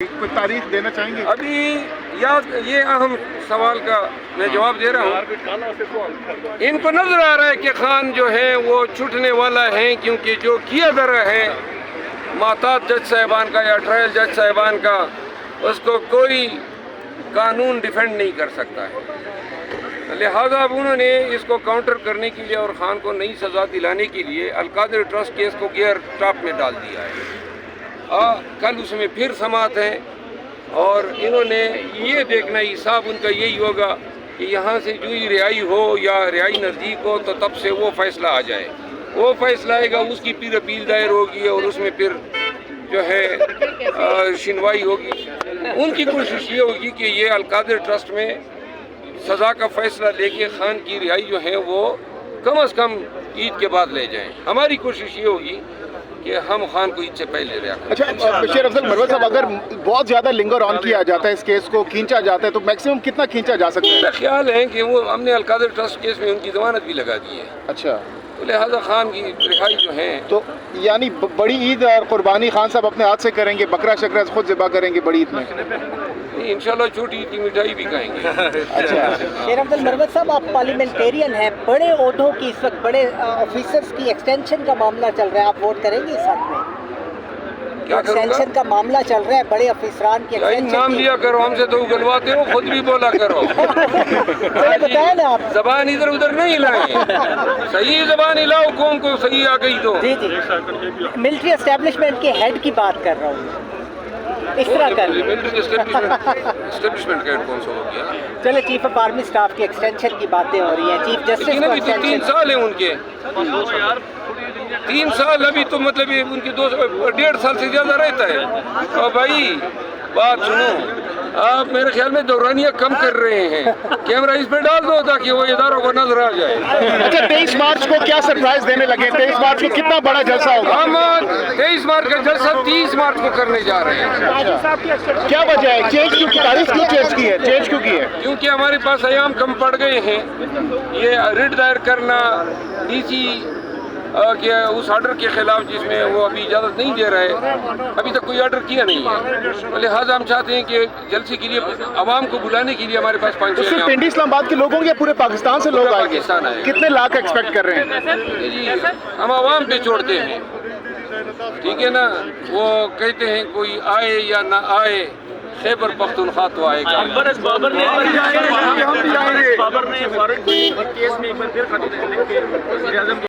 کوئی تاریخ دینا چاہیں گے؟ ابھی یہ اہم سوال کا میں جواب دے رہا ہوں. ان کو نظر آ رہا ہے کہ خان جو ہے وہ چھوٹنے والا ہے، کیونکہ جو کیا جا رہا ہے محتاط جج صاحبان کا یا ٹرائل جج صاحبان کا، اس کو کوئی قانون ڈیفینڈ نہیں کر سکتا ہے. لہذا اب انہوں نے اس کو کاؤنٹر کرنے کے لیے اور خان کو نئی سزا دلانے کے لیے القادر ٹرسٹ کیس کو گیئر ٹاپ میں ڈال دیا ہے. کل اس میں پھر سماعت ہے اور انہوں نے یہ دیکھنا حساب ان کا یہی ہوگا کہ یہاں سے جو ہی رہائی ہو یا رہائی نزدیک ہو تو تب سے وہ فیصلہ آ جائے. وہ فیصلہ آئے گا، اس کی پھر اپیل دائر ہوگی اور اس میں پھر جو ہے سنوائی ہوگی. ان کی کوشش یہ ہوگی کہ یہ القادر ٹرسٹ میں سزا کا فیصلہ لے کے خان کی رہائی جو ہے وہ کم از کم عید کے بعد لے جائیں. ہماری کوشش یہ ہوگی کہ ہم خان کو عید سے پہلے رہا. اچھا بشیر افضل مروت صاحب، اگر بہت زیادہ لنگر آن کیا جاتا ہے، اس کیس کو کھینچا جاتا ہے تو میکسیمم کتنا کھینچا جا سکتا ہے؟ میرا خیال ہے کہ وہ ہم نے القادر ٹرسٹ کیس میں ان کی ضمانت بھی لگا دی ہے. اچھا، تو لہٰذا خان کی رہائی جو ہے تو یعنی بڑی عید اور قربانی خان صاحب اپنے ہاتھ سے کریں گے، بکرا شکرا خود ذبح کریں گے بڑی عید میں؟ انشاءاللہ چھوٹی عید کی مٹھائی بھی کھائیں گے. اچھا شیر افضل مروت صاحب، آپ پارلیمنٹیرین ہیں، بڑے عہدوں کی اس وقت بڑے آفیسرز کی ایکسٹینشن کا معاملہ چل رہا ہے، آپ ووٹ کریں گے اس حق میں؟ کیا کروں گا؟ ایکسٹینشن کا معاملہ چل رہا ہے، بڑے افسران کی نام لیا کرو، ہم سے تو اگلواتے ہو، خود بھی بولا کرو. بتائیں نا آپ. زبان ادھر ادھر نہیں ہلائیں، صحیح زبان ہلاؤ، قوم کو صحیح آ گئی تو. جی ملٹری اسٹیبلشمنٹ کے ہیڈ کی بات کر رہا ہوں، اس طرح کر اسٹیبلشمنٹ کا ہیڈ کون سا ہو گیا؟ چلے چیف آف آرمی اسٹاف کی ایکسٹینشن کی باتیں ہو رہی ہیں، چیف جسٹس لیکن کو ابھی تو 3 ایکسٹینشن. سال ہیں ان کے، 3 سال ابھی تو مطلب ان کے 1.5 سال سے زیادہ رہتا ہے. اور بھائی بات سنو، آپ میرے خیال میں دورانیہ کم کر رہے ہیں. کیمرہ اس پہ ڈال دو تاکہ وہ اداروں کو نظر آ جائے. اچھا، 23 مارچ کو کیا سرپرائز دینے لگے؟ 23 مارچ کو کتنا بڑا جلسہ ہوگا؟ ہم 23 مارچ کا جلسہ 30 مارچ کو کرنے جا رہے ہیں. کیا وجہ ہے؟ چینج کیوں کی تاریخ کیوں چینج کی ہے؟ چینج کیوں کی ہے؟ کیونکہ ہمارے پاس ایام کم پڑ گئے ہیں. یہ ریٹ دائر کرنا ڈی سی کہ اس آرڈر کے خلاف جس میں وہ ابھی اجازت نہیں دے رہے، ابھی تک کوئی آرڈر کیا نہیں ہے. لہٰذا ہم چاہتے ہیں کہ جلسے کے لیے عوام کو بلانے کے لیے ہمارے پاس 5 صرف پنڈی اسلام آباد کے لوگوں یا پورے پاکستان سے لوگ آئیں گے؟ پاکستان آئے گا. کتنے لاکھ ایکسپیکٹ کر رہے ہیں؟ جی ہم عوام پہ چھوڑتے ہیں، ٹھیک ہے نا. وہ کہتے ہیں کوئی آئے یا نہ آئے، خیبر پختونخوا تو آئے گا. بابر نے فارورڈ کیس میں ایک بار پھر